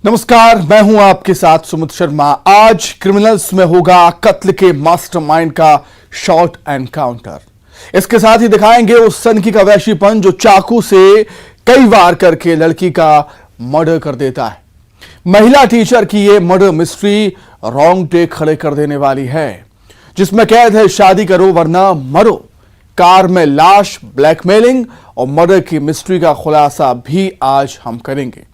नमस्कार, मैं हूं आपके साथ सुमित शर्मा। आज क्रिमिनल्स में होगा कत्ल के मास्टरमाइंड का शॉर्ट एनकाउंटर। इसके साथ ही दिखाएंगे उस सनकी का वैशीपन जो चाकू से कई वार करके लड़की का मर्डर कर देता है। महिला टीचर की ये मर्डर मिस्ट्री रोंगटे खड़े कर देने वाली है, जिसमें कैद है शादी करो वरना मरो, कार में लाश, ब्लैकमेलिंग और मर्डर की मिस्ट्री का खुलासा भी आज हम करेंगे।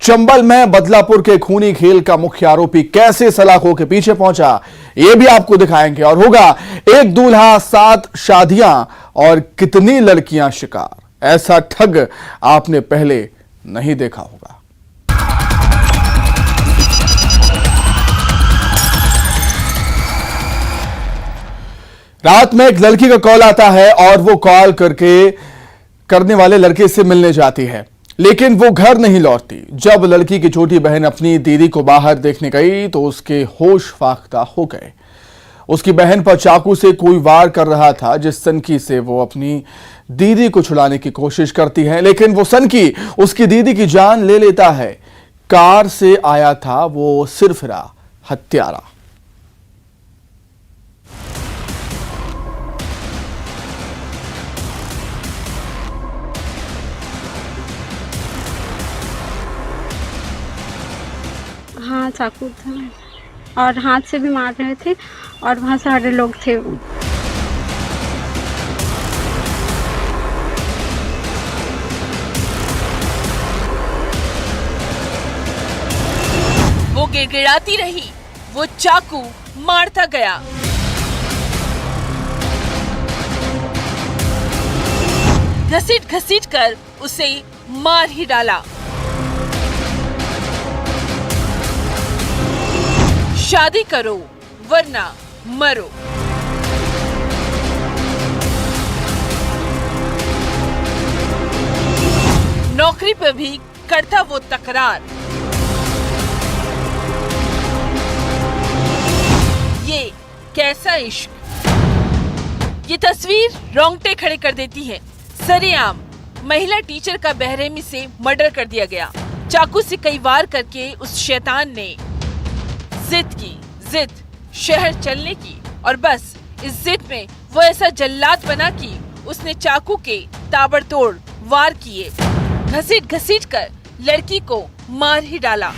चंबल में बदलापुर के खूनी खेल का मुख्य आरोपी कैसे सलाखों के पीछे पहुंचा, यह भी आपको दिखाएंगे। और होगा एक दूल्हा, 7 शादियां और कितनी लड़कियां शिकार। ऐसा ठग आपने पहले नहीं देखा होगा। रात में एक लड़की का कॉल आता है और वो कॉल करने वाले लड़के से मिलने जाती है, लेकिन वो घर नहीं लौटती। जब लड़की की छोटी बहन अपनी दीदी को बाहर देखने गई तो उसके होश फाख्ता हो गए। उसकी बहन पर चाकू से कोई वार कर रहा था, जिस सनकी से वो अपनी दीदी को छुड़ाने की कोशिश करती है, लेकिन वो सनकी उसकी दीदी की जान ले लेता है। कार से आया था वो सिरफिरा हत्यारा। हाँ, चाकू था और हाथ से भी मार रहे थे और वहाँ सारे लोग थे। वो गिड़गिड़ाती रही, वो चाकू मारता गया। घसीट घसीट कर उसे मार ही डाला। शादी करो वरना मरो। नौकरी पर भी करता वो तकरार। ये कैसा इश्क। ये तस्वीर रोंगटे खड़े कर देती है। सरेआम महिला टीचर का बेरहमी से मर्डर कर दिया गया। चाकू से कई वार करके उस शैतान ने जिद शहर चलने की, और बस इस जिद में वो ऐसा जल्लाद बना कि उसने चाकू के ताबड़तोड़ वार किए, घसीट घसीट कर लड़की को मार ही डाला।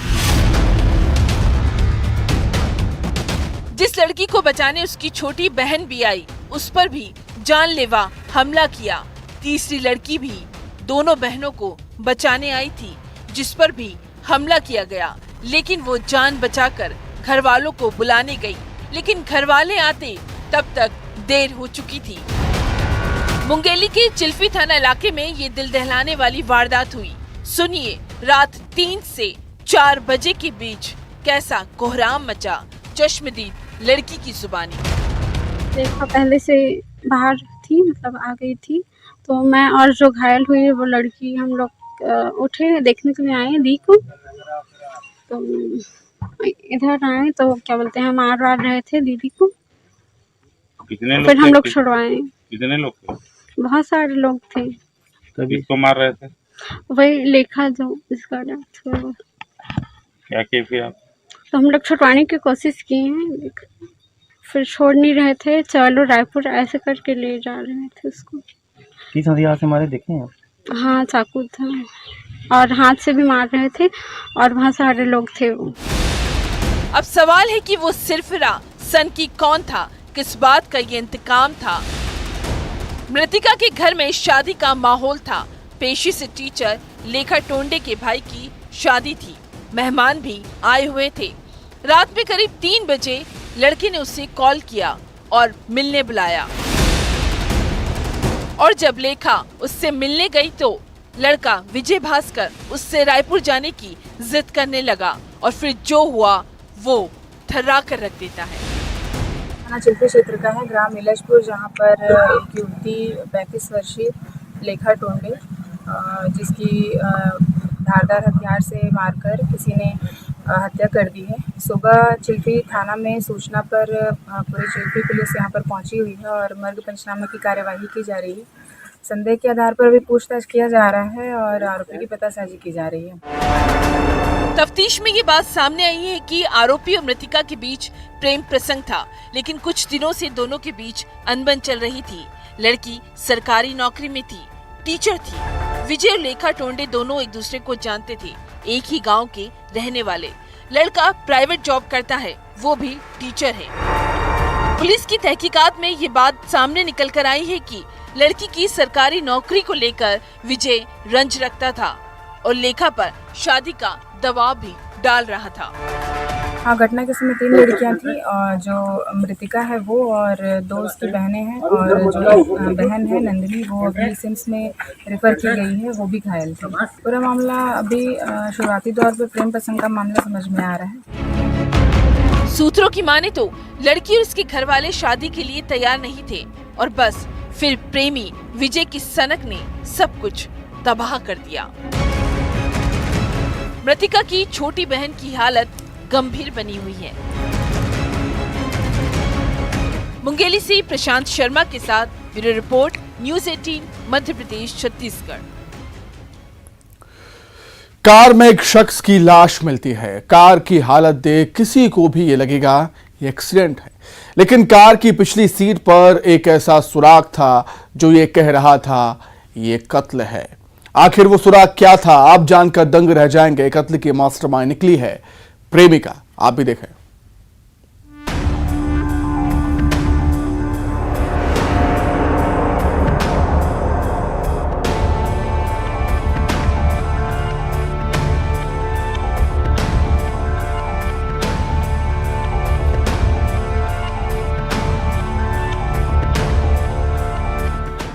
जिस लड़की को बचाने उसकी छोटी बहन भी आई, उस पर भी जानलेवा हमला किया। तीसरी लड़की भी दोनों बहनों को बचाने आई थी, जिस पर भी हमला किया गया, लेकिन वो जान बचाकर घर वालों को बुलाने गई, लेकिन घर वाले आते तब तक देर हो चुकी थी। मुंगेली के चिल्फी थाना इलाके में ये दिल दहलाने वाली वारदात हुई। सुनिए रात 3 से 4 बजे के बीच कैसा कोहराम मचा। चश्मदीद लड़की की जुबानी। देखा पहले से बाहर थी, मतलब आ गई थी, तो मैं और जो घायल हुई वो लड़की, हम लोग उठे देखने के लिए आए दी को, तो इधर आए तो क्या बोलते हैं मार रहे थे दीदी को। कितने लोग फिर हम लोग थे? छुड़वाए। कितने लोग थे? बहुत सारे लोग थे। तभी इसको मार रहे थे? वही लेखा जो इसका डेथ हुआ। क्या किए फिर आप? तो हम लोग छुड़वाने की कोशिश किए हैं, फिर छोड़ नहीं रहे थे। चलो रायपुर ऐसे करके ले जा रहे थे उसको। किस हथियार से मारे देखे हैं आप? हाँ, चाकू था और हाथ से भी मार रहे थे और वहाँ सारे लोग थे। अब सवाल है कि वो सिरफिरा सनकी कौन था, किस बात का ये इंतकाम था। मृतिका के घर में शादी का माहौल था। पेशे से टीचर लेखा टोंडे के भाई की शादी थी। मेहमान भी आए हुए थे। रात में करीब 3 बजे लड़के ने उसे कॉल किया और मिलने बुलाया, और जब लेखा उससे मिलने गई तो लड़का विजय भास्कर उससे रायपुर जाने की जिद करने लगा, और फिर जो हुआ वो थर्रा कर रख देता है। थाना चिल्फी क्षेत्र का है, ग्राम इलजपुर, जहाँ पर एक युवती 35 वर्षीय लेखा टोंडे, जिसकी धारदार हथियार से मारकर किसी ने हत्या कर दी है। सुबह चिल्फी थाना में सूचना पर पूरी चिल्फी पुलिस यहाँ पर पहुँची हुई है और मर्ग पंचनामा की कार्यवाही की जा रही है। संदेह के आधार पर अभी पूछताछ किया जा रहा है और आरोपी की पतासाजी की जा रही है। तफ्तीश में ये बात सामने आई है कि आरोपी और मृतिका के बीच प्रेम प्रसंग था, लेकिन कुछ दिनों से दोनों के बीच अनबन चल रही थी। लड़की सरकारी नौकरी में थी, टीचर थी। विजय और लेखा टोंडे दोनों एक दूसरे को जानते थे, एक ही गांव के रहने वाले। लड़का प्राइवेट जॉब करता है, वो भी टीचर है। पुलिस की तहकीकात में ये बात सामने निकल कर आई है कि लड़की की सरकारी नौकरी को लेकर विजय रंज रखता था और लेखा पर शादी का दबाव भी डाल रहा था। हाँ, घटना के समय 3 लड़कियां थी और जो मृतिका है वो और 2 उसकी बहनें हैं और जो बहन है नंदिनी वो अभी सिम्स में रेफर की गई है, वो भी घायल थी। पूरा मामला अभी शुरुआती दौर पर प्रेम प्रसंग का मामला समझ में आ रहा है। सूत्रों की माने तो लड़की और उसके घर वाले शादी के लिए तैयार नहीं थे और बस फिर प्रेमी विजय की सनक ने सब कुछ तबाह कर दिया। मृतिका की छोटी बहन की हालत गंभीर बनी हुई है। मुंगेली से प्रशांत शर्मा के साथ bureau report, news 18 Madhya Pradesh Chhattisgarh. Car में एक शख्स की लाश मिलती है। कार की हालत देख किसी को भी ये लगेगा ये एक्सीडेंट है, लेकिन कार की पिछली सीट पर एक ऐसा सुराग था जो ये कह रहा था ये कत्ल है। आखिर वो सुराग क्या था, आप जानकर दंग रह जाएंगे। कत्ल की मास्टरमाइंड निकली है प्रेमिका, आप भी देखें।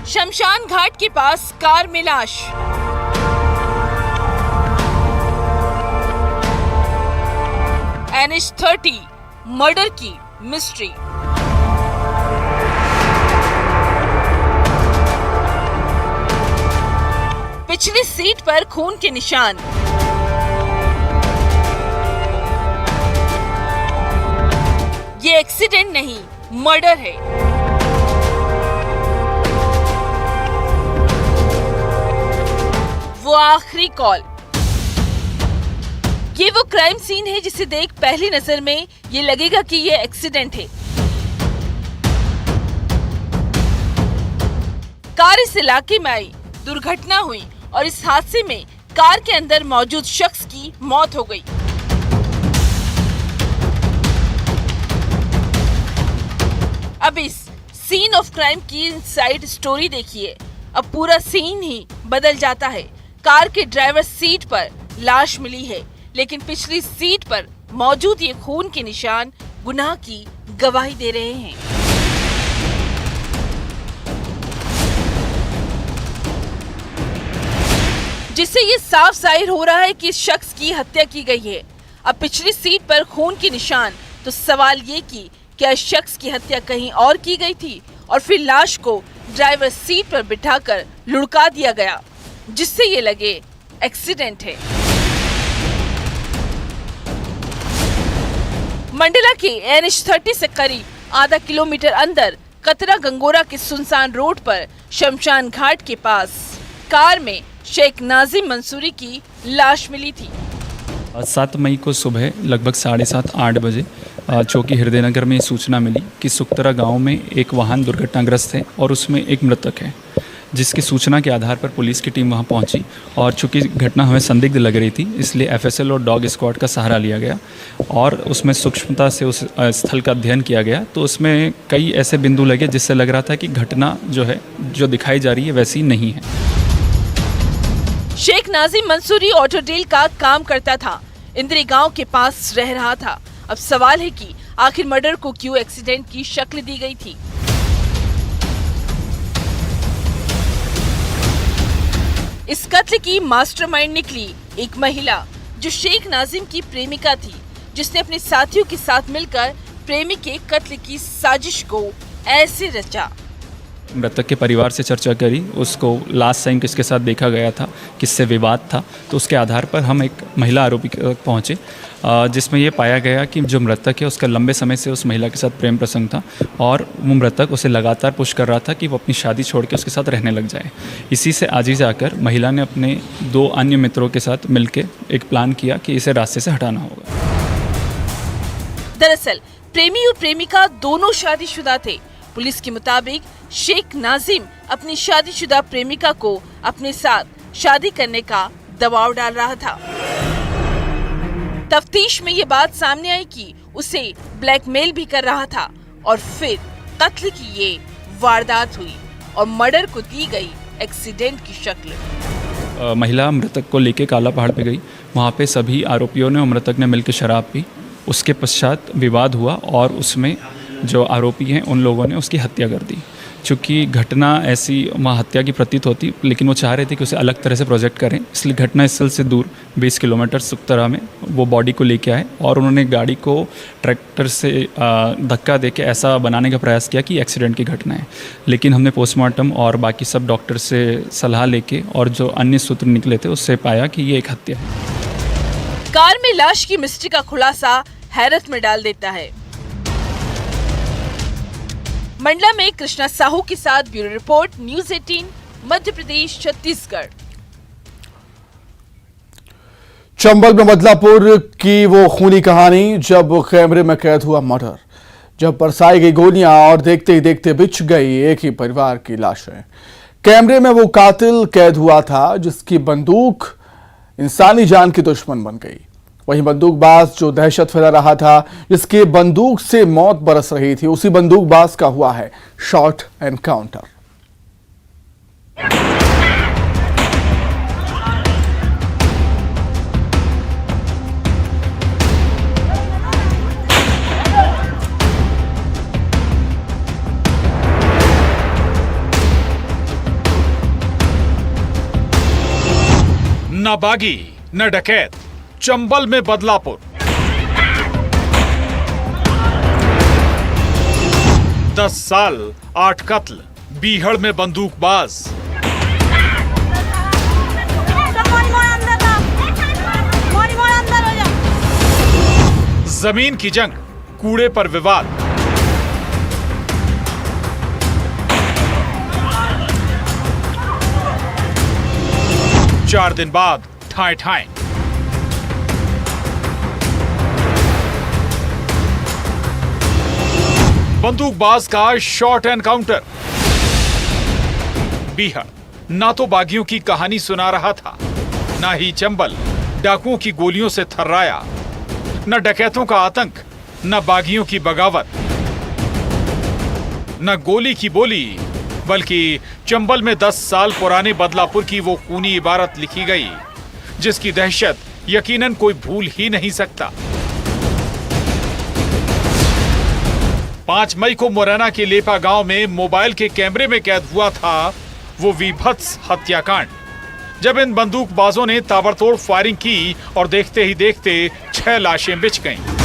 शमशान घाट के पास कार में लाश। NH30 मर्डर की मिस्ट्री। पिछली सीट पर खून के निशान। ये एक्सीडेंट नहीं, मर्डर है। वो आखिरी कॉल। ये वो क्राइम सीन है जिसे देख पहली नजर में ये लगेगा कि ये एक्सीडेंट है। कार इस इलाके में आई, दुर्घटना हुई और इस हादसे में कार के अंदर मौजूद शख्स की मौत हो गई। अब इस सीन ऑफ क्राइम की इनसाइड स्टोरी देखिए। अब पूरा सीन ही बदल जाता है। कार के ड्राइवर सीट पर लाश मिली है, लेकिन पिछली सीट पर मौजूद ये खून के निशान गुनाह की गवाही दे रहे हैं। जिससे ये साफ जाहिर हो रहा है कि इस शख्स की हत्या की गई है। अब पिछली सीट पर खून के निशान, तो सवाल ये कि क्या इस शख्स की हत्या कहीं और की गई थी और फिर लाश को ड्राइवर सीट पर बिठाकर लुढ़का दिया गया, जिससे ये लगे एक्सीडेंट है। मंडला के NH30 से करीब आधा किलोमीटर अंदर कतरा गंगोरा के सुनसान रोड पर शमशान घाट के पास कार में शेख नाजिम मंसूरी की लाश मिली थी। 7 मई को सुबह लगभग 7:30-8 बजे चौकी हृदयनगर में सूचना मिली कि सुक्तरा गांव में एक वाहन दुर्घटनाग्रस्त है और उसमें एक मृतक है, जिसकी सूचना के आधार पर पुलिस की टीम वहां पहुंची और चूंकि घटना हमें संदिग्ध लग रही थी, इसलिए FSL और डॉग स्क्वाड का सहारा लिया गया और उसमें सूक्ष्मता से उस स्थल का अध्ययन किया गया। तो उसमें कई ऐसे बिंदु लगे जिससे लग रहा था कि घटना जो दिखाई जा रही है वैसी नहीं है। शेख नाजिम मंसूरी ऑटो डील का काम करता था, इंद्री गांव के पास रह रहा था। अब सवाल है कि आखिर मर्डर को क्यों एक्सीडेंट की शक्ल दी गई थी। इस कत्ल की मास्टरमाइंड निकली एक महिला जो शेख नाजिम की प्रेमिका थी, जिसने अपने साथियों के साथ मिलकर प्रेमी के कत्ल की साजिश को ऐसे रचा। मृतक के परिवार से चर्चा करी, उसको लास्ट टाइम किसके साथ देखा गया था, किससे विवाद था, तो उसके आधार पर हम एक महिला आरोपी तक पहुँचे, जिसमें ये पाया गया कि जो मृतक है उसका लंबे समय से उस महिला के साथ प्रेम प्रसंग था और वो मृतक उसे लगातार पुश कर रहा था कि वो अपनी शादी छोड़ के उसके साथ रहने लग जाए। इसी से आज ही जाकर महिला ने अपने 2 अन्य मित्रों के साथ मिलकर एक प्लान किया कि इसे रास्ते से हटाना होगा। दरअसल प्रेमी और प्रेमिका दोनों शादीशुदा थे। पुलिस के मुताबिक शेख नाजिम अपनी शादीशुदा प्रेमिका को अपने साथ शादी करने का दबाव डाल रहा था। तफ्तीश में ये बात सामने आई कि उसे ब्लैकमेल भी कर रहा था और फिर कत्ल की ये वारदात हुई और मर्डर को दी गई एक्सीडेंट की शक्ल। महिला मृतक को लेके काला पहाड़ पे गई, वहाँ पे सभी आरोपियों ने और मृतक ने मिलकर शराब पी। उसके पश्चात विवाद हुआ और उसमें जो आरोपी हैं उन लोगों ने उसकी हत्या कर दी। चूँकि घटना ऐसी वहाँ हत्या की प्रतीत होती, लेकिन वो चाह रहे थे कि उसे अलग तरह से प्रोजेक्ट करें, इसलिए घटनास्थल से दूर 20 किलोमीटर सुक्तरा में वो बॉडी को लेके आए और उन्होंने गाड़ी को ट्रैक्टर से धक्का देके ऐसा बनाने का प्रयास किया कि एक्सीडेंट की घटना है। लेकिन हमने पोस्टमार्टम और बाकी सब डॉक्टर से सलाह लेके और जो अन्य सूत्र निकले थे उससे पाया कि ये एक हत्या है। कार में लाश की मिस्ट्री का खुलासा हैरत में डाल देता है। मंडला में कृष्णा साहू के साथ bureau report, news 18, Madhya Pradesh, Chhattisgarh. Chambal में बदलापुर की वो खूनी कहानी, जब कैमरे में कैद हुआ मर्डर, जब बरसाई गई गोलियां और देखते ही देखते बिछ गई एक ही परिवार की लाशें। कैमरे में वो कातिल कैद हुआ था जिसकी बंदूक इंसानी जान की दुश्मन बन गई। वहीं बंदूकबाज जो दहशत फैला रहा था, जिसके बंदूक से मौत बरस रही थी, उसी बंदूकबाज का हुआ है शॉट एनकाउंटर। न बागी न डकैत, चंबल में बदलापुर। 10 साल 8 कत्ल, बीहड़ में बंदूकबाज। जमीन की जंग, कूड़े पर विवाद। चार दिन बाद ठाए ठाए। बंदूकबाज का शॉट एनकाउंटर। बीहड़ ना तो बागियों की कहानी सुना रहा था, ना ही चंबल डाकुओं की गोलियों से थर्राया, न डकैतों का आतंक, न बागियों की बगावत, न गोली की बोली, बल्कि चंबल में 10 साल पुराने बदलापुर की वो खूनी इबारत लिखी गई जिसकी दहशत यकीनन कोई भूल ही नहीं सकता। 5 मई को मुरैना के लेपा गांव में मोबाइल के कैमरे में कैद हुआ था वो वीभत्स हत्याकांड, जब इन बंदूकबाजों ने ताबड़तोड़ फायरिंग की और देखते ही देखते 6 लाशें बिछ गईं।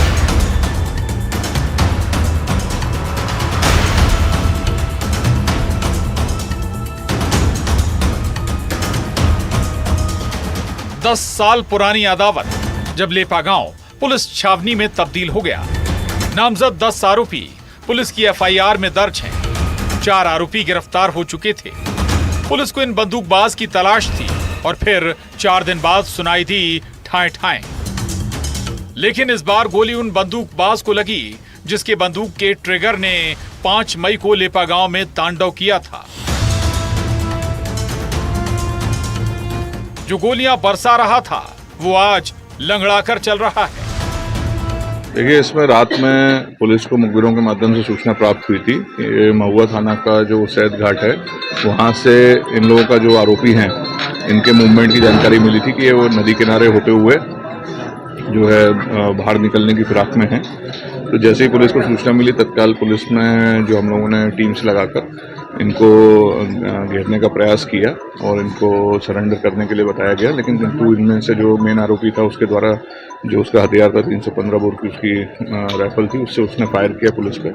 दस साल पुरानी अदावत जब लेपा गांव पुलिस छावनी में तब्दील हो गया। नामजद 10 आरोपी पुलिस की एफआईआर में दर्ज हैं। 4 आरोपी गिरफ्तार हो चुके थे। पुलिस को इन बंदूकबाज की तलाश थी और फिर 4 दिन बाद सुनाई दी ठाए ठाए। लेकिन इस बार गोली उन बंदूकबाज को लगी जिसके बंदूक के ट्रिगर ने 5 मई को लेपा गांव में तांडव किया था। जो गोलियां बरसा रहा था वो आज लंगड़ाकर चल रहा है। देखिए, इसमें रात में पुलिस को मुखबिरों के माध्यम से सूचना प्राप्त हुई थी कि महुआ थाना का जो सैद घाट है वहाँ से इन लोगों का जो आरोपी हैं इनके मूवमेंट की जानकारी मिली थी कि ये वो नदी किनारे होते हुए जो है बाहर निकलने की फिराक में हैं। तो जैसे ही पुलिस को सूचना मिली तत्काल पुलिस में जो हम लोगों ने टीम्स लगाकर इनको घेरने का प्रयास किया और इनको सरेंडर करने के लिए बताया गया, लेकिन किंतु इनमें से जो मेन आरोपी था उसके द्वारा जो उसका हथियार था 315 बोर की उसकी राइफल थी, उससे उसने फायर किया पुलिस पे।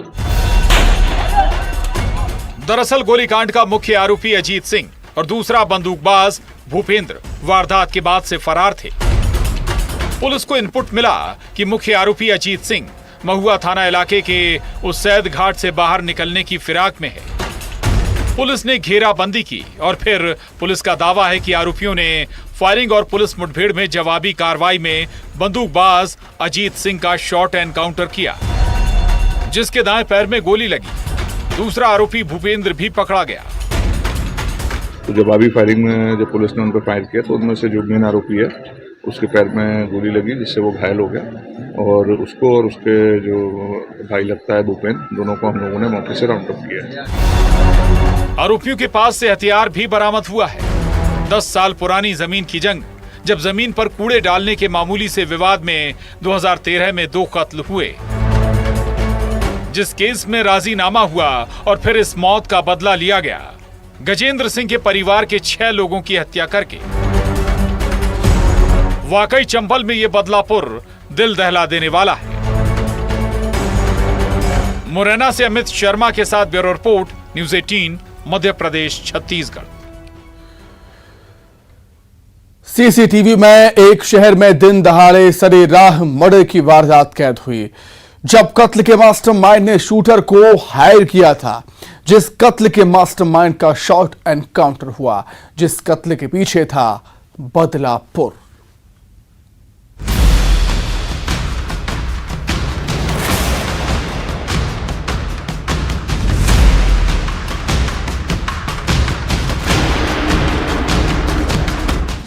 दरअसल गोलीकांड का मुख्य आरोपी अजीत सिंह और दूसरा बंदूकबाज भूपेंद्र वारदात के बाद से फरार थे। पुलिस को इनपुट मिला कि मुख्य आरोपी अजीत सिंह महुआ थाना इलाके के उस सैद घाट से बाहर निकलने की फिराक में है। पुलिस ने घेराबंदी की और फिर पुलिस का दावा है कि आरोपियों ने फायरिंग और पुलिस मुठभेड़ में जवाबी कार्रवाई में बंदूकबाज अजीत सिंह का शॉट एनकाउंटर किया, जिसके दाएं पैर में गोली लगी। दूसरा आरोपी भूपेंद्र भी पकड़ा गया। तो जवाबी फायरिंग में जब पुलिस ने उन पर फायर किया तो उनमें से जो मेन आरोपी है उसके पैर में गोली लगी, जिससे वो घायल हो गया और उसको और उसके जो भाई लगता है भूपेंद्र, दोनों को हम लोगों ने मौके से राउंड अप किया है। आरोपियों के पास से हथियार भी बरामद हुआ है। 10 साल पुरानी जमीन की जंग, जब जमीन पर कूड़े डालने के मामूली से विवाद में 2013 में 2 कत्ल हुए, जिस केस में राजीनामा हुआ और फिर इस मौत का बदला लिया गया गजेंद्र सिंह के परिवार के 6 लोगों की हत्या करके। वाकई चंबल में ये बदलापुर दिल दहला देने वाला है। मुरैना से अमित शर्मा के साथ bureau report, news 18, Madhya Pradesh, Chhattisgarh. CCTV में एक शहर में दिन दहाड़े सरेराह मर्डर की वारदात कैद हुई, जब कत्ल के मास्टरमाइंड ने शूटर को हायर किया था। जिस कत्ल के मास्टरमाइंड का शॉट एनकाउंटर हुआ, जिस कत्ल के पीछे था बदलापुर।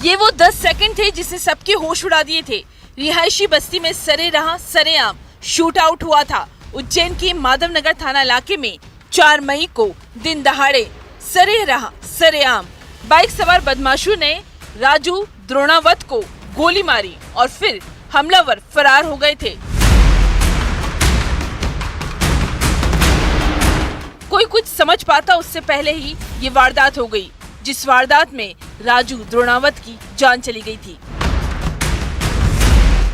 ये वो 10 सेकंड थे जिसे सबके होश उड़ा दिए थे। रिहायशी बस्ती में सरेआम शूट आउट हुआ था। उज्जैन के माधव नगर थाना इलाके में 4 मई को दिन दहाड़े सरेआम बाइक सवार बदमाशों ने राजू द्रोणावत को गोली मारी और फिर हमलावर फरार हो गए थे। कोई कुछ समझ पाता उससे पहले ही ये वारदात हो गई, जिस वारदात में राजू द्रोणावत की जान चली गई थी।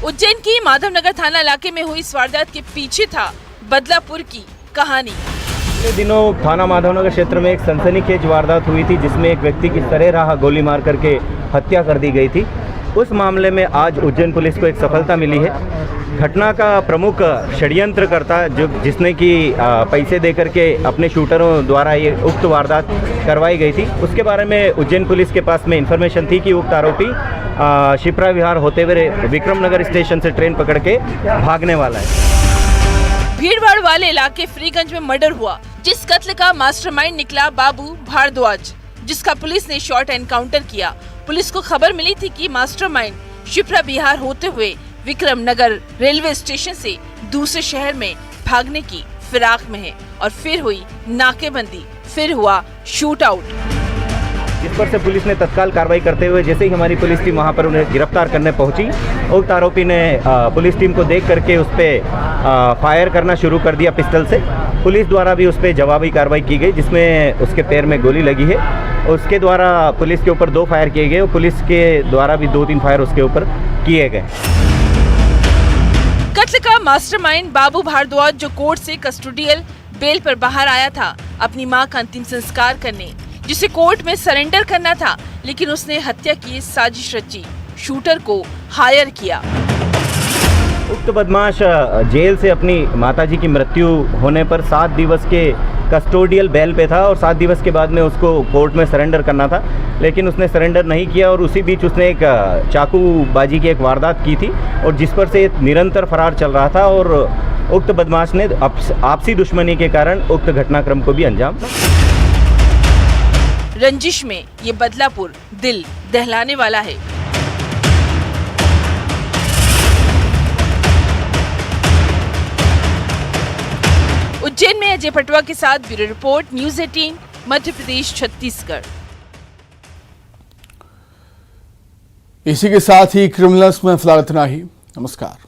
उज्जैन की माधवनगर थाना इलाके में हुई इस वारदात के पीछे था बदलापुर की कहानी। पिछले दिनों थाना माधवनगर क्षेत्र में एक सनसनीखेज वारदात हुई थी, जिसमें एक व्यक्ति की सरेराह गोली मार करके हत्या कर दी गई थी। उस मामले में आज उज्जैन पुलिस को एक सफलता मिली है। घटना का प्रमुख षड्यंत्रकर्ता जिसने कि पैसे देकर के अपने शूटरों द्वारा ये उक्त वारदात करवाई गई थी, उसके बारे में उज्जैन पुलिस के पास में इन्फॉर्मेशन थी कि उक्त आरोपी शिप्रा विहार होते हुए विक्रम नगर स्टेशन से ट्रेन पकड़ के भागने वाला है। भीड़भाड़ वाले इलाके फ्रीगंज में मर्डर हुआ, जिस कत्ल का मास्टरमाइंड निकला बाबू भारद्वाज, जिसका पुलिस ने शॉट एनकाउंटर किया। पुलिस को खबर मिली थी कि मास्टरमाइंड शिप्रा विहार होते हुए विक्रम नगर रेलवे स्टेशन से दूसरे शहर में भागने की फिराक में है और फिर हुई नाकेबंदी, फिर हुआ शूट आउट, जिस पर से पुलिस ने तत्काल कार्रवाई करते हुए जैसे ही हमारी पुलिस टीम वहां पर उन्हें गिरफ्तार करने पहुंची, उक्त आरोपी ने पुलिस टीम को देख करके उस पर फायर करना शुरू कर दिया पिस्टल से। पुलिस द्वारा भी उस पर जवाबी कार्रवाई की गई, जिसमें उसके पैर में गोली लगी है। उसके द्वारा पुलिस के ऊपर 2 फायर किए गए और पुलिस के द्वारा भी 2-3 फायर उसके ऊपर किए गए। कत्ल का मास्टरमाइंड बाबू भारद्वाज, जो कोर्ट से कस्टोडियल बेल पर बाहर आया था अपनी मां का अंतिम संस्कार करने, जिसे कोर्ट में सरेंडर करना था, लेकिन उसने हत्या की साजिश रची, शूटर को हायर किया। उक्त बदमाश जेल से अपनी माताजी की मृत्यु होने पर 7 दिवस के कस्टोडियल बेल पे था और 7 दिवस के बाद में उसको कोर्ट में सरेंडर करना था, लेकिन उसने सरेंडर नहीं किया और उसी बीच उसने एक चाकूबाजी की एक वारदात की थी और जिस पर से निरंतर फरार चल रहा था और उक्त बदमाश ने आपसी दुश्मनी के कारण उक्त घटनाक्रम को भी अंजाम। रंजिश में ये बदलापुर दिल दहलाने वाला है। उज्जैन में अजय पटवा के साथ bureau report, news 18, Madhya Pradesh, Chhattisgarh. इसी के साथ ही क्रिमिनल्स में फिलहाल इतना ही। नमस्कार।